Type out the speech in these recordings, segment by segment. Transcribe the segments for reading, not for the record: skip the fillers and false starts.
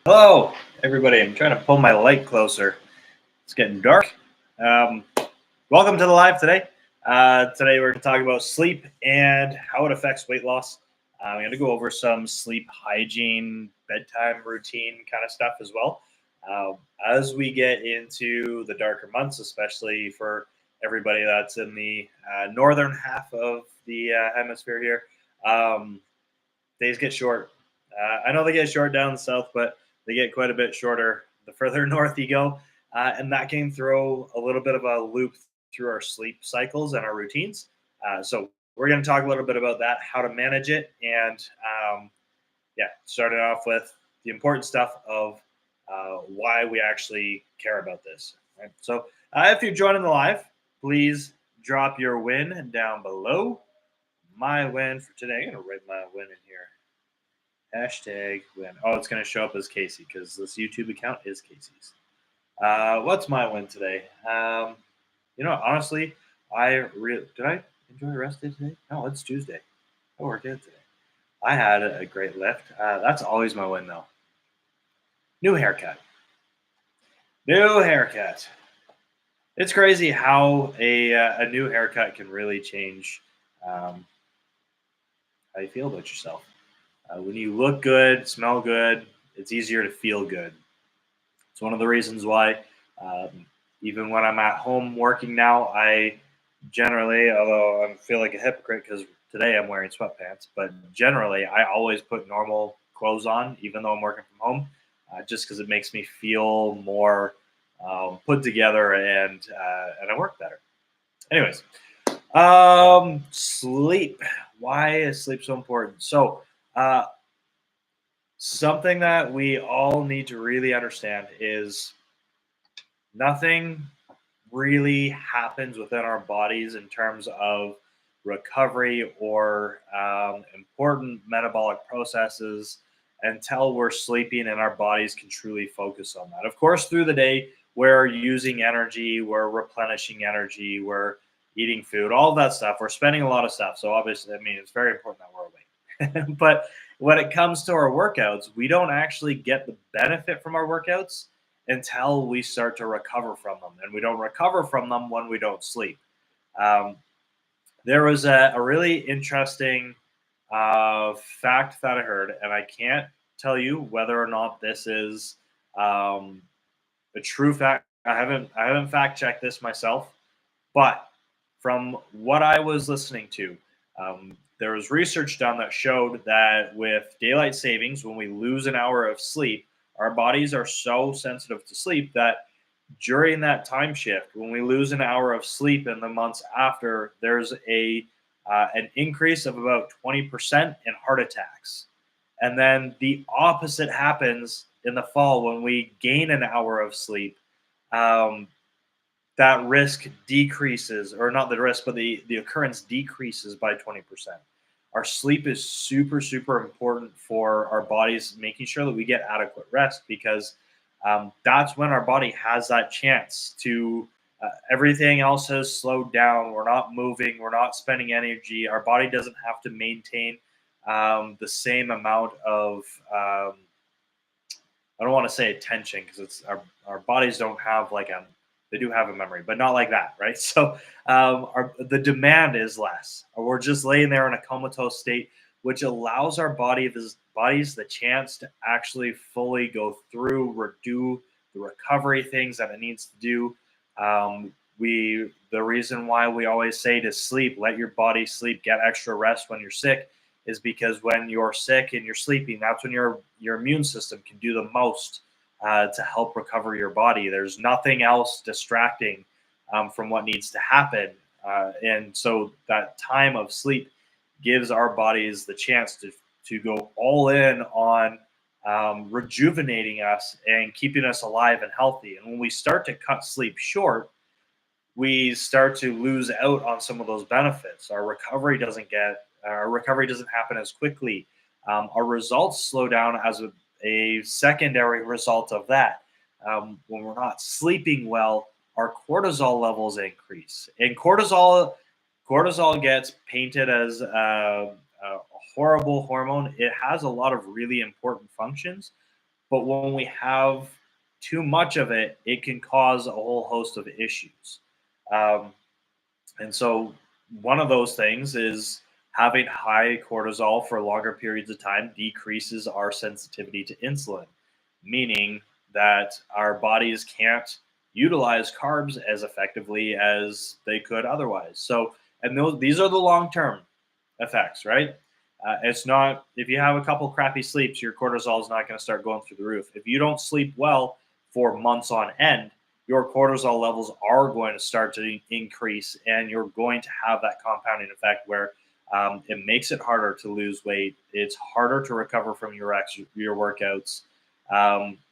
Hello, everybody. I'm trying to pull my light closer. It's getting dark. Um, Welcome to the live today. Today we're going to talk about sleep and how it affects weight loss. I'm going to go over some sleep hygiene, bedtime routine kind of stuff as well. Uh, as we get into the darker months, especially for everybody that's in the northern half of the hemisphere here, um, days get short. I know they get short down south, but they get quite a bit shorter the further north you go. And that can throw a little bit of a loop through our sleep cycles and our routines. So we're going to talk a little bit about that, how to manage it, and starting off with the important stuff of why we actually care about this. Right? So if you're joining the live, please drop your win down below. My win for today. I'm going to write my win in here. Hashtag win. Oh, it's going to show up as Casey because this YouTube account is Casey's. What's my win today? Honestly, did I enjoy the rest of today? No, it's Tuesday. I worked out today. I had a great lift. That's always my win, though. New haircut. New haircut. It's crazy how a new haircut can really change how you feel about yourself. When you look good, smell good, it's easier to feel good. It's one of the reasons why, um, even when I'm at home working now, I generally, although I feel like a hypocrite because today I'm wearing sweatpants, but generally I always put normal clothes on, even though I'm working from home, just because it makes me feel more put together and I work better. Anyways, sleep. Why is sleep so important? So, uh, something that we all need to really understand is nothing really happens within our bodies in terms of recovery or important metabolic processes until we're sleeping and our bodies can truly focus on that. Of course, through the day, we're using energy, we're replenishing energy, we're eating food, all that stuff. We're spending a lot of stuff. So, obviously, I mean, it's very important that we're awake. But when it comes to our workouts, we don't actually get the benefit from our workouts until we start to recover from them. And we don't recover from them when we don't sleep. Um, there was a really interesting fact that I heard, and I can't tell you whether or not this is um, a true fact. I haven't fact checked this myself, but from what I was listening to, there was research done that showed that with daylight savings, when we lose an hour of sleep, our bodies are so sensitive to sleep that during that time shift, when we lose an hour of sleep in the months after, there's an increase of about 20% in heart attacks. And then the opposite happens in the fall when we gain an hour of sleep. Um, that risk decreases, or not the risk, but the occurrence decreases by 20%. Our sleep is super, super important for our bodies, making sure that we get adequate rest because that's when our body has that chance to. Everything else has slowed down. We're not moving. We're not spending energy. Our body doesn't have to maintain the same amount of. I don't want to say attention because it's our bodies don't have like a they do have a memory, but not like that, right? So the demand is less, or we're just laying there in a comatose state, which allows our bodies the chance to actually fully go through, do the recovery things that it needs to do. The reason why we always say to sleep, let your body sleep, get extra rest when you're sick, is because when you're sick and you're sleeping, that's when your immune system can do the most to help recover your body. There's nothing else distracting from what needs to happen. And so that time of sleep gives our bodies the chance to go all in on rejuvenating us and keeping us alive and healthy. And when we start to cut sleep short, we start to lose out on some of those benefits. Our recovery doesn't happen as quickly. Our results slow down as a secondary result of that. When we're not sleeping well, our cortisol levels increase, and cortisol gets painted as a horrible hormone. It has a lot of really important functions, But when we have too much of it, it can cause a whole host of issues. Um, and so, one of those things is having high cortisol for longer periods of time decreases our sensitivity to insulin, meaning that our bodies can't utilize carbs as effectively as they could otherwise. So, and these are the long term effects, right? It's not if you have a couple crappy sleeps, your cortisol is not going to start going through the roof. If you don't sleep well for months on end, your cortisol levels are going to start to increase, and you're going to have that compounding effect where it makes it harder to lose weight. It's harder to recover from your workouts.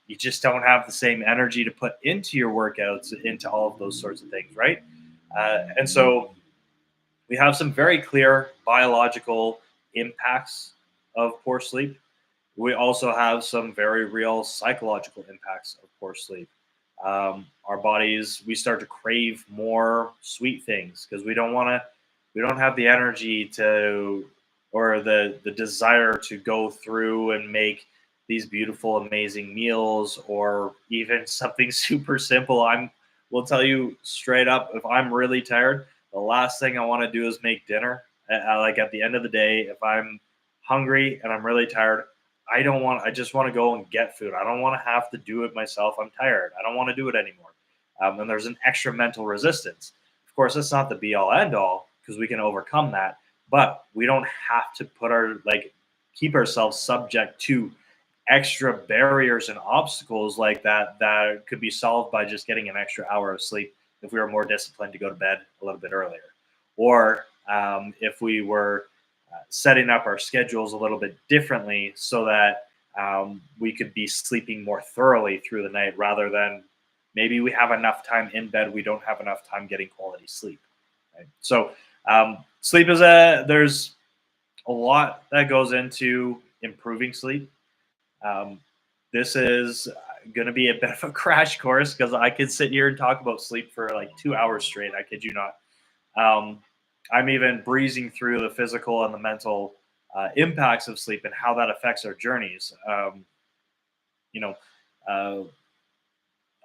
You just don't have the same energy to put into your workouts, into all of those sorts of things, right? And so we have some very clear biological impacts of poor sleep. We also have some very real psychological impacts of poor sleep. Our bodies, we start to crave more sweet things because we don't have the energy to, or the desire to go through and make these beautiful, amazing meals, or even something super simple. Will tell you straight up, if I'm really tired, the last thing I want to do is make dinner. Like at the end of the day, if I'm hungry and I'm really tired, I just want to go and get food. I don't want to have to do it myself. I'm tired. I don't want to do it anymore. And there's an extra mental resistance. Of course, that's not the be all end all because we can overcome that, but we don't have to keep ourselves subject to extra barriers and obstacles like that could be solved by just getting an extra hour of sleep if we were more disciplined to go to bed a little bit earlier, or if we were setting up our schedules a little bit differently so that we could be sleeping more thoroughly through the night rather than maybe we have enough time in bed, we don't have enough time getting quality sleep. Right? So sleep is there's a lot that goes into improving sleep. Um, this is going to be a bit of a crash course because I could sit here and talk about sleep for like 2 hours straight. I kid you not. Um, I'm even breezing through the physical and the mental impacts of sleep and how that affects our journeys. You know, uh,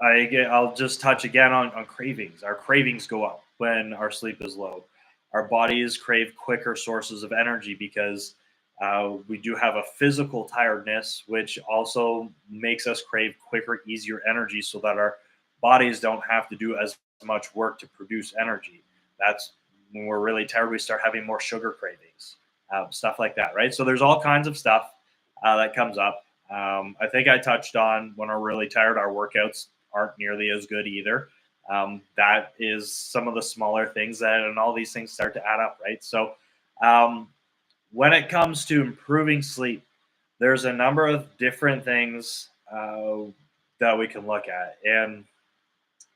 I'll just touch again on cravings. Our cravings go up when our sleep is low. Our bodies crave quicker sources of energy because we do have a physical tiredness, which also makes us crave quicker, easier energy so that our bodies don't have to do as much work to produce energy. That's when we're really tired, we start having more sugar cravings, stuff like that, right? So there's all kinds of stuff that comes up. I think I touched on when we're really tired, our workouts aren't nearly as good either. That is some of the smaller things and all these things start to add up, right? So, when it comes to improving sleep, there's a number of different things that we can look at. And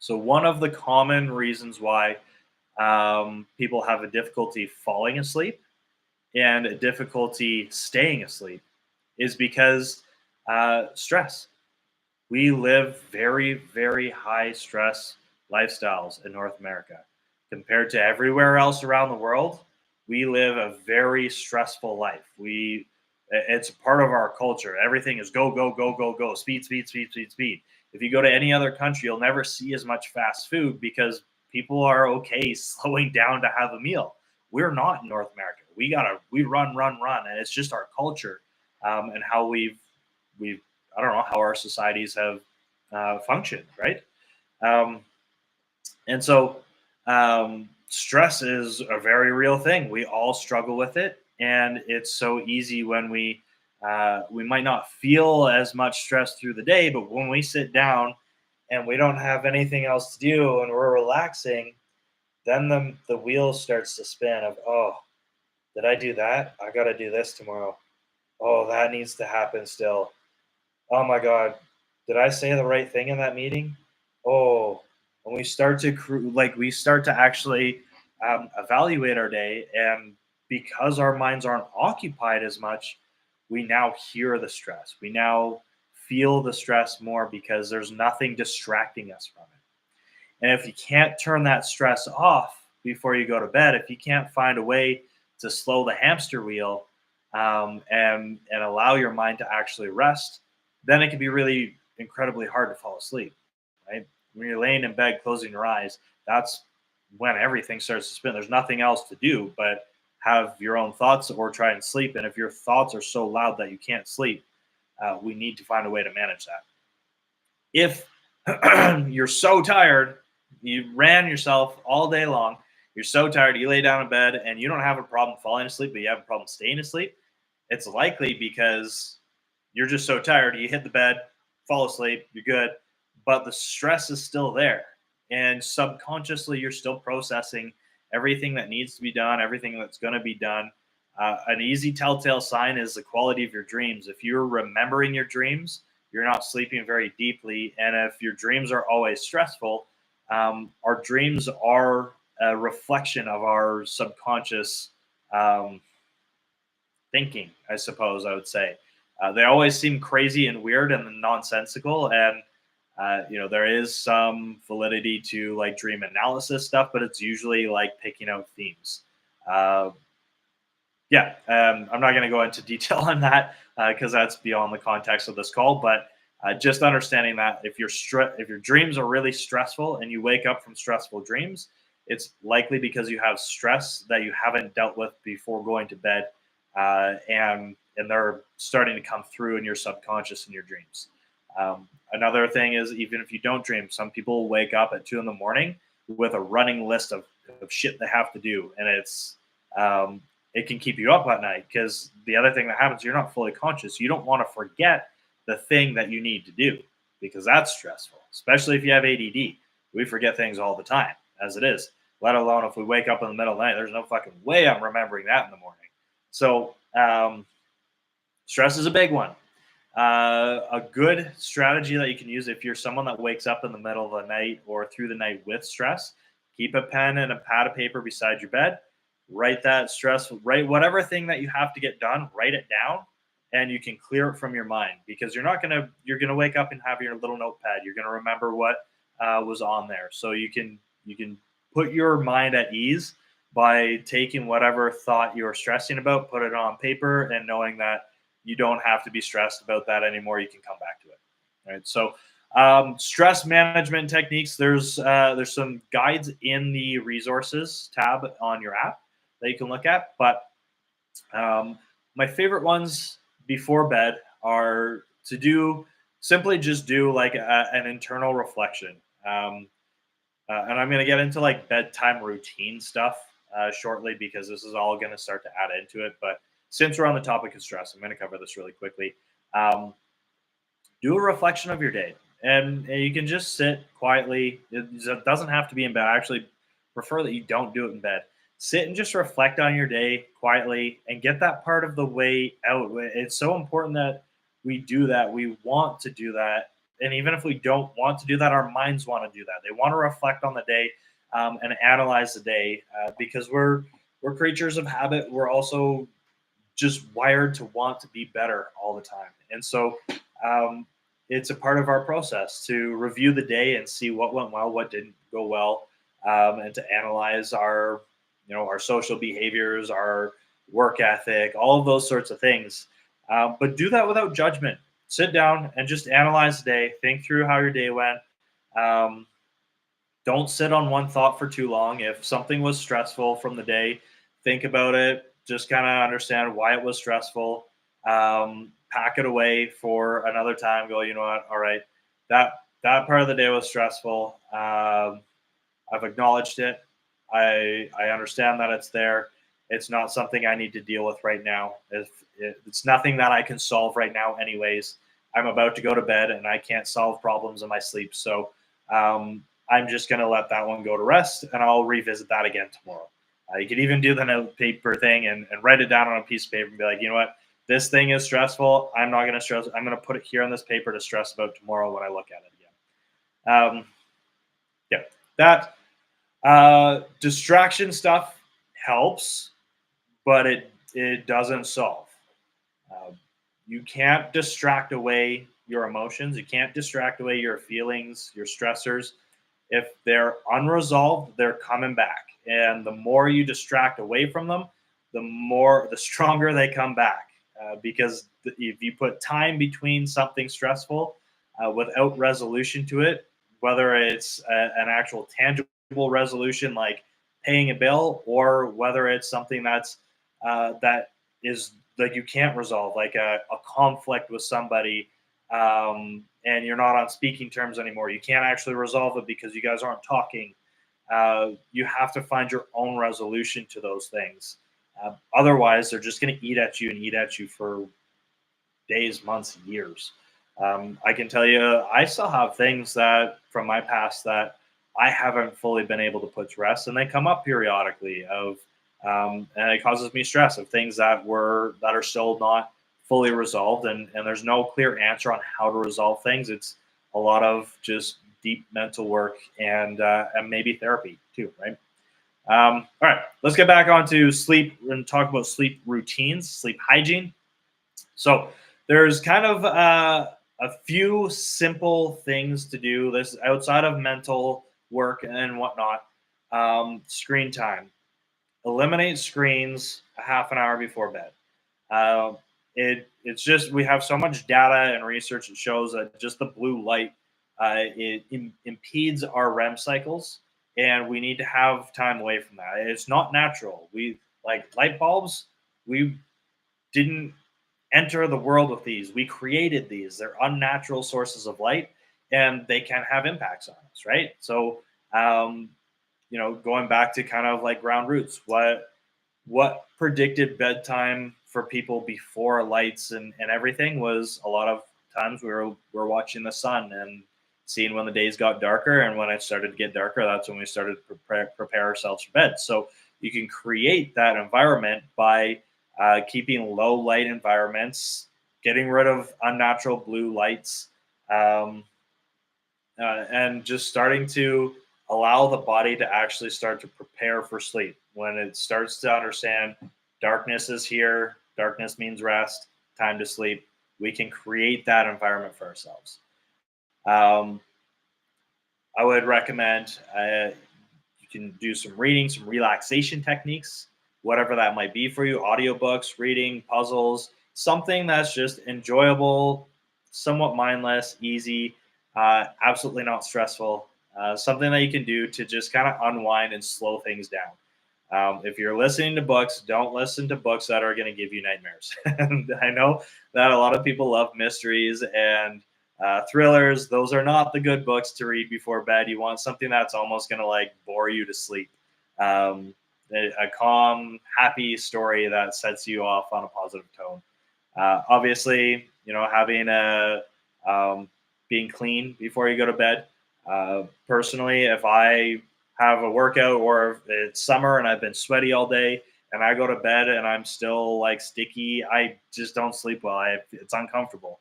so, one of the common reasons why people have a difficulty falling asleep and a difficulty staying asleep is because stress. We live very, very high stress lifestyles in North America. Compared to everywhere else around the world, we live a very stressful life. It's part of our culture. Everything is go, go, go, go, go, speed, speed, speed, speed, speed. If you go to any other country, you'll never see as much fast food because people are okay slowing down to have a meal. We're not in North America. We run, run, run, and it's just our culture and how we've I don't know how our societies have functioned, right? Um, and so stress is a very real thing. We all struggle with it, and it's so easy when we might not feel as much stress through the day, but when we sit down and we don't have anything else to do and we're relaxing, then the wheel starts to spin of, oh, did I do that? I got to do this tomorrow. Oh, that needs to happen still. Oh my God, did I say the right thing in that meeting? Oh, and we start to actually evaluate our day, and because our minds aren't occupied as much, we now hear the stress. We now feel the stress more because there's nothing distracting us from it. And if you can't turn that stress off before you go to bed, if you can't find a way to slow the hamster wheel and allow your mind to actually rest, then it can be really incredibly hard to fall asleep, right? When you're laying in bed, closing your eyes, that's when everything starts to spin. There's nothing else to do but have your own thoughts or try and sleep. And if your thoughts are so loud that you can't sleep, we need to find a way to manage that. If you're so tired, you ran yourself all day long, you're so tired, you lay down in bed and you don't have a problem falling asleep, but you have a problem staying asleep, it's likely because you're just so tired. You hit the bed, fall asleep, you're good, but the stress is still there. And subconsciously, you're still processing everything that needs to be done, everything that's going to be done. An easy telltale sign is the quality of your dreams. If you're remembering your dreams, you're not sleeping very deeply. And if your dreams are always stressful, our dreams are a reflection of our subconscious um, thinking, I suppose I would say. They always seem crazy and weird and nonsensical. And, there is some validity to like dream analysis stuff, but it's usually like picking out themes. Uh, yeah, I'm not going to go into detail on that because that's beyond the context of this call. But just understanding that if your dreams are really stressful and you wake up from stressful dreams, it's likely because you have stress that you haven't dealt with before going to bed, and they're starting to come through in your subconscious in your dreams. Another thing is even if you don't dream, some people wake up at 2 in the morning with a running list of shit they have to do, and um, it can keep you up at night because the other thing that happens, you're not fully conscious. You don't want to forget the thing that you need to do because that's stressful, especially if you have ADD. We forget things all the time as it is, let alone if we wake up in the middle of the night. There's no fucking way I'm remembering that in the morning. So, stress is a big one. A good strategy that you can use if you're someone that wakes up in the middle of the night or through the night with stress, keep a pen and a pad of paper beside your bed. Write that stress, write whatever thing that you have to get done, write it down, and you can clear it from your mind because you're gonna wake up and have your little notepad. You're gonna remember what was on there, so you can put your mind at ease by taking whatever thought you're stressing about, put it on paper, and knowing that you don't have to be stressed about that anymore. You can come back to it. All right. So, stress management techniques. There's some guides in the resources tab on your app that you can look at. But my favorite ones before bed are to do simply just do like an internal reflection. And I'm going to get into like bedtime routine stuff shortly because this is all going to start to add into it. But since we're on the topic of stress, I'm going to cover this really quickly. Um, do a reflection of your day, and you can just sit quietly. It doesn't have to be in bed. I actually prefer that you don't do it in bed. Sit and just reflect on your day quietly and get that part of the way out. It's so important that we do that. We want to do that, and even if we don't want to do that, our minds want to do that. They want to reflect on the day and analyze the day because we're creatures of habit. We're also just wired to want to be better all the time. And so um, it's a part of our process to review the day and see what went well, what didn't go well, and to analyze our social behaviors, our work ethic, all of those sorts of things. But do that without judgment. Sit down and just analyze the day. Think through how your day went. Um, don't sit on one thought for too long. If something was stressful from the day, think about it. Just kind of understand why it was stressful. Pack it away for another time. Go, you know what? All right, that part of the day was stressful. I've acknowledged it. I understand that it's there. It's not something I need to deal with right now. It's nothing that I can solve right now, anyways. I'm about to go to bed and I can't solve problems in my sleep. So I'm just going to let that one go to rest and I'll revisit that again tomorrow. You could even do the note paper thing and write it down on a piece of paper and be like, you know what? This thing is stressful. I'm not going to stress. I'm going to put it here on this paper to stress about tomorrow when I look at it again. Yeah, that distraction stuff helps, but it doesn't solve. Uh, you can't distract away your emotions. You can't distract away your feelings, your stressors. If they're unresolved, they're coming back. And the more you distract away from them, the stronger they come back. because if you put time between something stressful without resolution to it, whether it's an actual tangible resolution like paying a bill, or whether it's something that is like you can't resolve, like a conflict with somebody, and you're not on speaking terms anymore. You can't actually resolve it because you guys aren't talking. You have to find your own resolution to those things. Otherwise, they're just going to eat at you and eat at you for days, months, years. I can tell you, I still have things that from my past that I haven't fully been able to put to rest, and they come up periodically. And it causes me stress of things that are still not fully resolved, and there's no clear answer on how to resolve things. It's a lot of just deep mental work and maybe therapy too, right? All right, let's get back onto sleep and talk about sleep routines, sleep hygiene. So there's kind of a few simple things to do. This outside of mental work and whatnot. Screen time. Eliminate screens a half an hour before bed. Uh, it's just we have so much data and research that shows that just the blue light impedes our REM cycles, and we need to have time away from that. It's not natural. We like light bulbs. We didn't enter the world with these. We created these. They're unnatural sources of light, and they can have impacts on us, right? So, going back to kind of like ground roots, what predicted bedtime for people before lights and everything was a lot of times we're watching the sun and seeing when the days got darker, and when it started to get darker, that's when we started to prepare ourselves for bed. So you can create that environment by keeping low light environments, getting rid of unnatural blue lights, um, and just starting to allow the body to actually start to prepare for sleep. When it starts to understand darkness is here, darkness means rest, time to sleep, we can create that environment for ourselves. Um, I would recommend you can do some reading, some relaxation techniques, whatever that might be for you, audiobooks, reading, puzzles, something that's just enjoyable, somewhat mindless, easy, absolutely not stressful, something that you can do to just kind of unwind and slow things down. If you're listening to books, don't listen to books that are going to give you nightmares. And I know that a lot of people love mysteries and thrillers. Those are not the good books to read before bed. You want something that's almost going to like bore you to sleep. A calm, happy story that sets you off on a positive tone. Obviously, having being clean before you go to bed. Personally, if I have a workout or if it's summer and I've been sweaty all day and I go to bed and I'm still like sticky, I just don't sleep well. It's uncomfortable.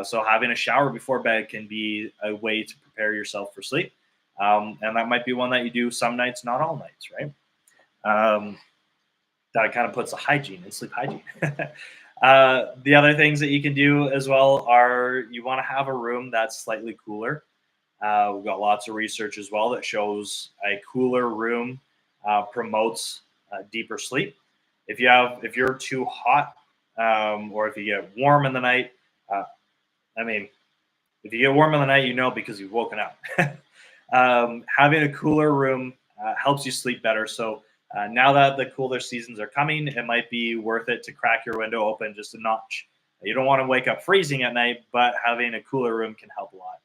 So having a shower before bed can be a way to prepare yourself for sleep. And that might be one that you do some nights, not all nights, right? That kind of puts a hygiene and sleep hygiene. The other things that you can do as well are you want to have a room that's slightly cooler. We've got lots of research as well that shows a cooler room promotes deeper sleep. If you're too hot, or if you get warm in the night, uh, I mean, if you get warm in the night, because you've woken up. Having a cooler room helps you sleep better. So now that the cooler seasons are coming, it might be worth it to crack your window open just a notch. You don't want to wake up freezing at night, but having a cooler room can help a lot.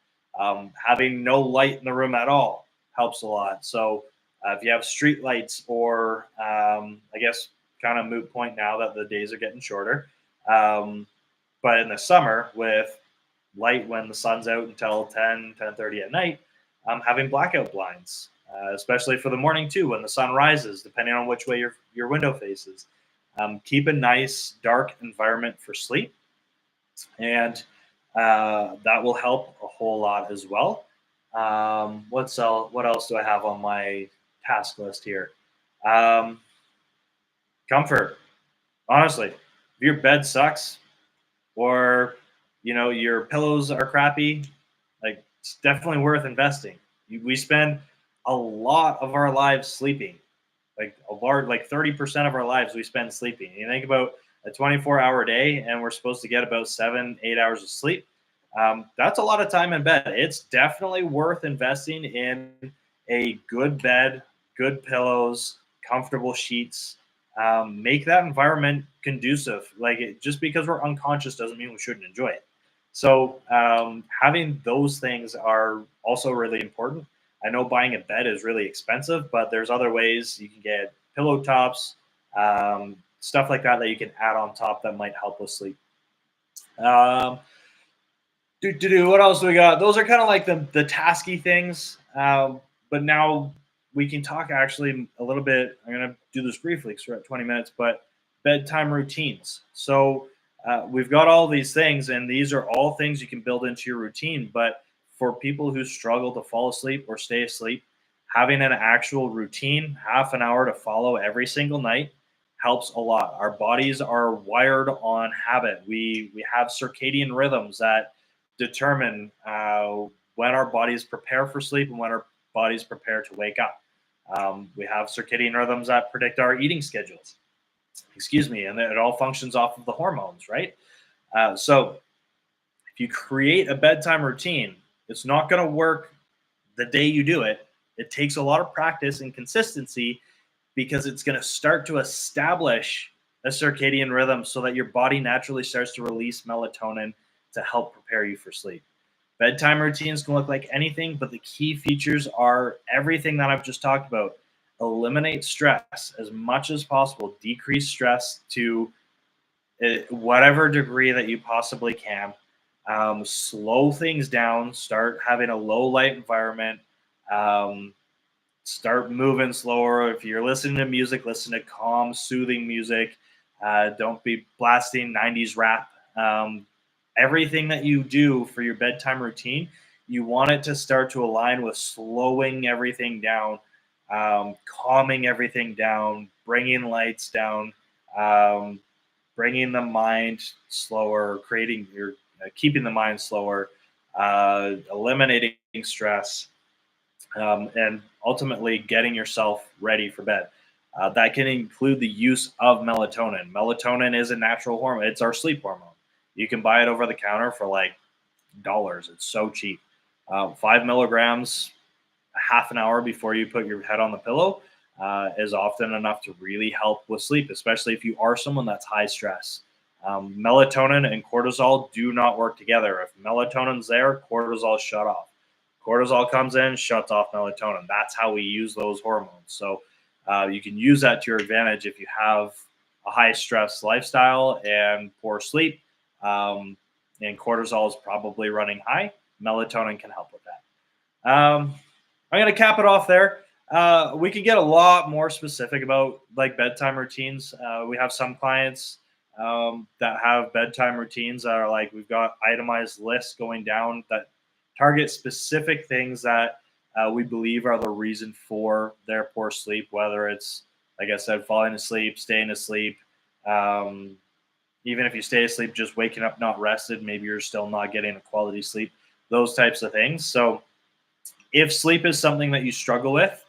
Having no light in the room at all helps a lot. So if you have street lights, or I guess kind of moot point now that the days are getting shorter. But in the summer with light when the sun's out until 10:30 at night, having blackout blinds, especially for the morning too, when the sun rises, depending on which way your window faces. Keep a nice dark environment for sleep, and that will help a whole lot as well. What else do I have on my task list here? Um, Comfort. Honestly, if your bed sucks, or your pillows are crappy, like it's definitely worth investing. We spend a lot of our lives sleeping, like a large, like 30% of our lives we spend sleeping. You think about a 24-hour day and we're supposed to get about 7-8 hours of sleep, that's a lot of time in bed. It's definitely worth investing in a good bed, good pillows, comfortable sheets. Make that environment conducive. Just because we're unconscious doesn't mean we shouldn't enjoy it. So having those things are also really important. I know buying a bed is really expensive, but there's other ways you can get pillow tops, stuff like that you can add on top that might help with sleep. Um, what else do we got? Those are kind of like the tasky things. But now we can talk actually a little bit. I'm going to do this briefly because we're at 20 minutes, but bedtime routines. So we've got all these things, and these are all things you can build into your routine. But for people who struggle to fall asleep or stay asleep, having an actual routine, half an hour to follow every single night, helps a lot. Our bodies are wired on habit. We have circadian rhythms that determine when our bodies prepare for sleep and when our bodies prepare to wake up. We have circadian rhythms that predict our eating schedules. Excuse me, and it all functions off of the hormones, right? So if you create a bedtime routine, it's not going to work the day you do it. It takes a lot of practice and consistency because it's going to start to establish a circadian rhythm so that your body naturally starts to release melatonin to help prepare you for sleep. Bedtime routines can look like anything, but the key features are everything that I've just talked about. Eliminate stress as much as possible, decrease stress to whatever degree that you possibly can. Slow things down, start having a low light environment, start moving slower. If you're listening to music, listen to calm, soothing music. Don't be blasting 90s rap. Everything that you do for your bedtime routine, you want it to start to align with slowing everything down, calming everything down, bringing lights down, bringing the mind slower, keeping the mind slower, eliminating stress, and ultimately getting yourself ready for bed. That can include the use of melatonin. Melatonin is a natural hormone. It's our sleep hormone. You can buy it over the counter for like dollars. It's so cheap. 5 milligrams, half an hour before you put your head on the pillow is often enough to really help with sleep, especially if you are someone that's high stress. Melatonin and cortisol do not work together. If melatonin's there, cortisol shut off. Cortisol comes in, shuts off melatonin. That's how we use those hormones. So you can use that to your advantage if you have a high stress lifestyle and poor sleep. And cortisol is probably running high. Melatonin can help with that. I'm going to cap it off there. We could get a lot more specific about like bedtime routines. We have some clients that have bedtime routines that are like, we've got itemized lists going down that target specific things that we believe are the reason for their poor sleep, whether it's, like I said, falling asleep, staying asleep. Even if you stay asleep, just waking up not rested, maybe you're still not getting a quality sleep, those types of things. So if sleep is something that you struggle with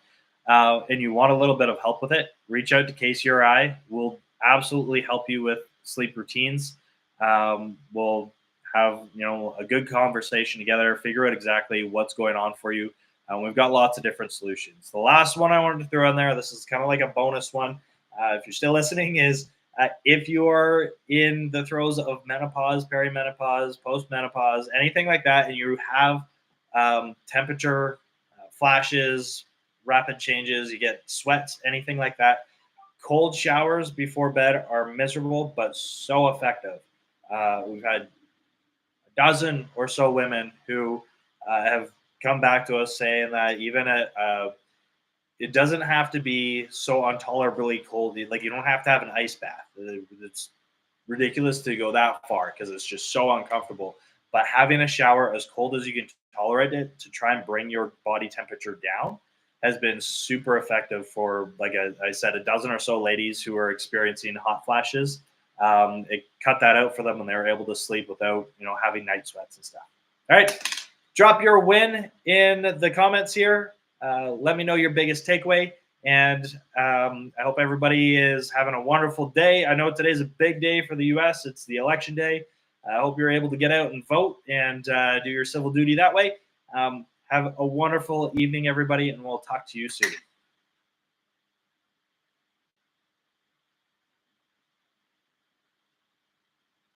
and you want a little bit of help with it, reach out to KCRI. We'll absolutely help you with sleep routines. We'll have a good conversation together, figure out exactly what's going on for you. We've got lots of different solutions. The last one I wanted to throw in there, this is kind of like a bonus one. If you're still listening, is if you're in the throes of menopause, perimenopause, postmenopause, anything like that, and you have temperature flashes, rapid changes, you get sweats, anything like that, cold showers before bed are miserable but so effective. We've had a dozen or so women who have come back to us saying that even it doesn't have to be so intolerably cold. Like, you don't have to have an ice bath. It's ridiculous to go that far because it's just so uncomfortable. But having a shower as cold as you can tolerate it to try and bring your body temperature down has been super effective for, like I said, a dozen or so ladies who are experiencing hot flashes. It cut that out for them and they were able to sleep without, having night sweats and stuff. All right. Drop your win in the comments here. Let me know your biggest takeaway. And I hope everybody is having a wonderful day. I know today's a big day for the U.S. It's the election day. I hope you're able to get out and vote and do your civil duty that way. Have a wonderful evening, everybody, and we'll talk to you soon.